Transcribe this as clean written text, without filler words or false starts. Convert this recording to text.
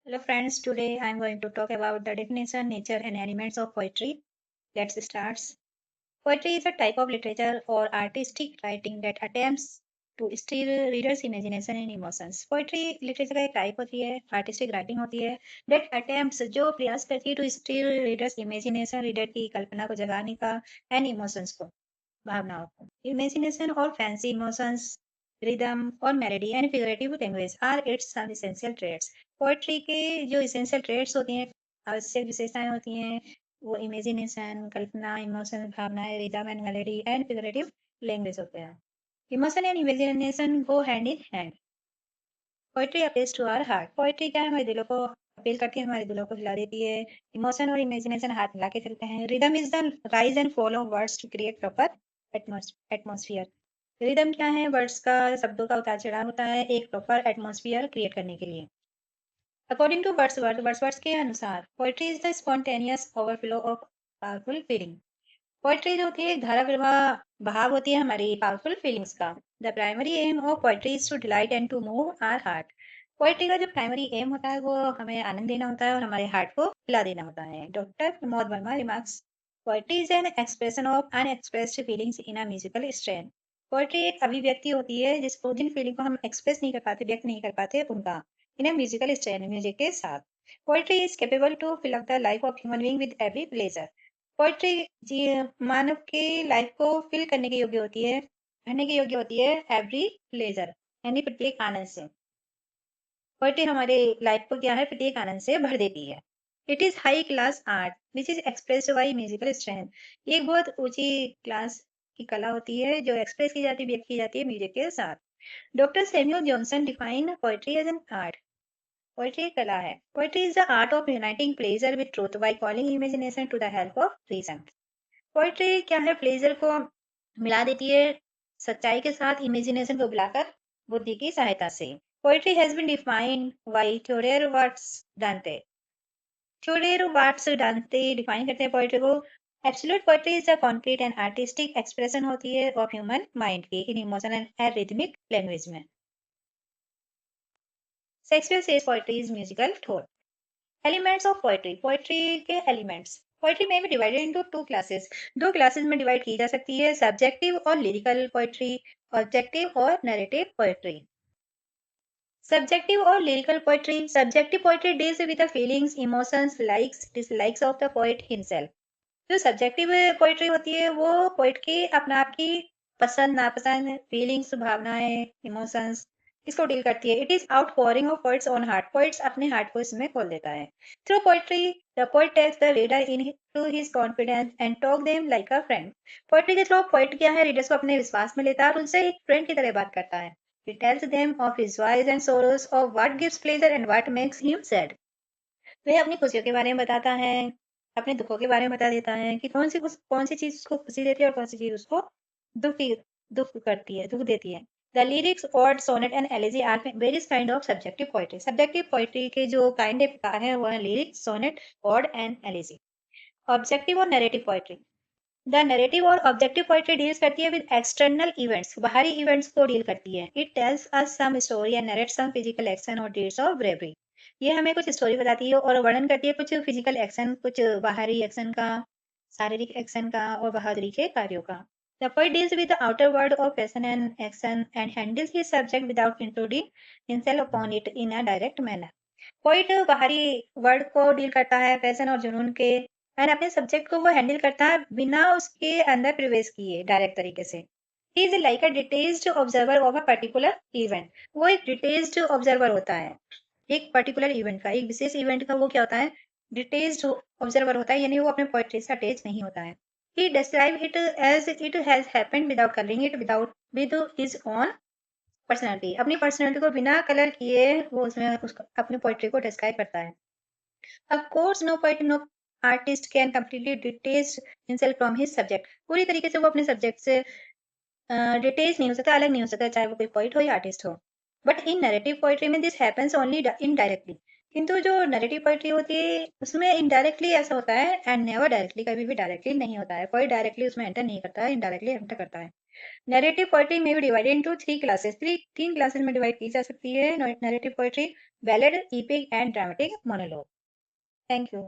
Hello friends, today I am going to talk about the definition, nature and elements of poetry. Let's start. Poetry is a type of literature or artistic writing that attempts to stir readers' imagination and emotions. Poetry literature का एक type होती है, artistic writing होती है, that attempts जो प्रयास करती है to stir readers' imagination, reader की कल्पना को जगाने का and emotions को, भावनाओं को. Imagination और fancy emotions, rhythm और melody and figurative language are its some essential traits. Poetry के जो essential traits होती हैं, आवश्यक विशेषताएं होती हैं, वो इमेजिनेशन, कल्पना, इमोशन, भावनाएं, rhythm and melody and figurative language होते हैं. Emotion and imagination go hand in hand. Poetry appeals to our heart. Poetry क्या है, हमारे दिलों को अपील करती है, हमारे दिलों को हिला देती है. इमोशन और इमेजिनेशन हाथ मिला के चलते हैं. Rhythm is the rise and fall of words to create proper atmosphere. Rhythm क्या है, वर्ड्स का, शब्दों का उतार चढ़ाव होता है एक प्रॉपर एटमोस्फियर क्रिएट करने के लिए. According to Wordsworth के अनुसार poetry is the spontaneous overflow of powerful feeling. Poetry जो होती है एक धारा प्रवाह भाव होती है हमारी पावरफुल फीलिंग्स का. The primary aim of poetry is to delight and to move our heart. Poetry का जो प्राइमरी एम होता है वो हमें आनंद देना होता है और हमारे हार्ट को हिला देना होता है. Doctor Pramod Verma remarks, poetry is an expression of unexpressed feelings in a musical strain. Poetry एक अभिव्यक्ति होती है जिसको जिन फीलिंग को हम एक्सप्रेस नहीं कर पाते, व्यक्त नहीं कर पाते, उनका in a musical strain, music के साथ. Poetry is capable to fill up the life of human being with every pleasure. Poetry जी मानव की लाइफ को फिल करने के योग्य होती है, भरने के योग्य होती है एवरी प्लेजर, यानी प्रत्येक आनंद से. पोएट्री हमारे लाइफ को क्या है, प्रत्येक आनंद से भर देती है. It is high class art which is expressed by musical strength. ये एक बहुत ऊंची क्लास की कला होती है जो एक्सप्रेस की जाती है, व्यक्त की जाती है म्यूजिक के साथ. Doctor Samuel Johnson define poetry as an art. Poetry एक कला है. Poetry is the art of uniting pleasure with truth by calling imagination to the help of reason. Poetry क्या है, प्लेजर को मिला देती है सच्चाई के साथ, इमेजिनेशन को बुलाकर बुद्धि की सहायता से. Poetry has been defined by Theodore Watts Dunton. Theodore Watts Dunton define करते हैं पोएट्री को. Absolute poetry is a concrete and artistic expression होती है ऑफ ह्यूमन माइंड की in emotion and rhythmic language में. Shakespeare says poetry is musical thought. Elements of poetry. Poetry के elements. Poetry में भी डिवाइडेड इनटू टू क्लासेस. दो classes में divide की जा सकती है, सब्जेक्टिव और लिरिकल पोएट्री, ऑब्जेक्टिव और नैरेटिव पोएट्री. सब्जेक्टिव और lyrical poetry. Subjective poetry deals with the feelings, emotions, likes, dislikes of the poet himself. जो सब्जेक्टिव पोएट्री होती है वो पोएट की अपना आप की पसंद नापसंद, फीलिंग्स, भावनाएं, इमोशंस, इसको डील करती है. It is outpouring of poets on heart. Poets अपने हार्ट को इसमें खोल देता है. Through poetry the poet takes the reader in to his confidence and talk them like a friend. Poetry के थ्रू पोएट क्या है, रीडर्स को अपने विश्वास में लेता है और उनसे एक फ्रेंड की तरह बात करता है. He tells them of his joys and sorrows, of what gives pleasure and what makes him sad. वह अपनी खुशियों के बारे में बताता है, अपने दुखों के बारे में बता देता है कि कौन सी चीज उसको खुशी देती है और कौन सी चीज उसको दुख दुख करती है, दुख देती है. The lyrics, ode, sonnet and elegy are various kind of subjective poetry. Subjective poetry के जो काइंड है, प्रकार है, वो है lyrics, sonnet, ode and elegy. Objective और नैरेटिव पोएट्री. द नैरेटिव और ऑब्जेक्टिव पोएट्री डील्स करती है विद एक्सटर्नल इवेंट्स, बाहरी इवेंट्स को डील करती है. It tells us some story and narrate some physical action और डीड्स ऑफ ब्रेवरी. ये हमें कुछ स्टोरी बताती है और वर्णन करती है कुछ फिजिकल एक्शन, कुछ बाहरी एक्शन का, शारीरिक एक्शन का और बहादुरी के कार्यों का. The poet deals with the outer world of passion and action and handles his subject without intruding himself upon it in a direct manner. Poet बाहरी वर्ल्ड को डील करता है, पैशन और जुनून के, एंड अपने सब्जेक्ट को वो हैंडल करता है बिना उसके अंदर प्रवेश किए, डायरेक्ट तरीके से. He is like a detached observer of a particular event. वो एक डिटेच्ड ऑब्जर्वर होता है एक पर्टिकुलर इवेंट का, एक विशेष इवेंट का. वो क्या होता है, डिटेच्ड ऑब्जर्वर होता है, यानी वो अपने पोएट्री से अटैच नहीं होता है. He describe it as it has happened without colouring it without with his own personality. अपनी पर्सनैलिटी को बिना कलर किए वो उसमें अपनी पोएट्री को डिस्क्राइब करता है. Of course, no poet, no artist can completely detach himself from his subject. पूरी तरीके से वो अपने सब्जेक्ट से डिटेच नहीं हो सकता, अलग नहीं हो सकता, चाहे वो कोई पोइट हो या आर्टिस्ट हो. बट इन नैरेटिव पोइट्री में दिस हैपेंस ओनली इनडायरेक्टली. किंतु जो नैरेटिव पोइट्री होती है उसमें इनडायरेक्टली ऐसा होता है, एंड नेवर डायरेक्टली, कभी भी डायरेक्टली नहीं होता है. कोई डायरेक्टली उसमें एंटर नहीं करता है, इनडायरेक्टली एंटर करता है. नरेटिव पोएट्री में भी डिवाइडेड इनटू थ्री क्लासेस, तीन क्लासेस में डिवाइड की जा सकती है narrative poetry: ballad, epic and dramatic monologue. Thank you.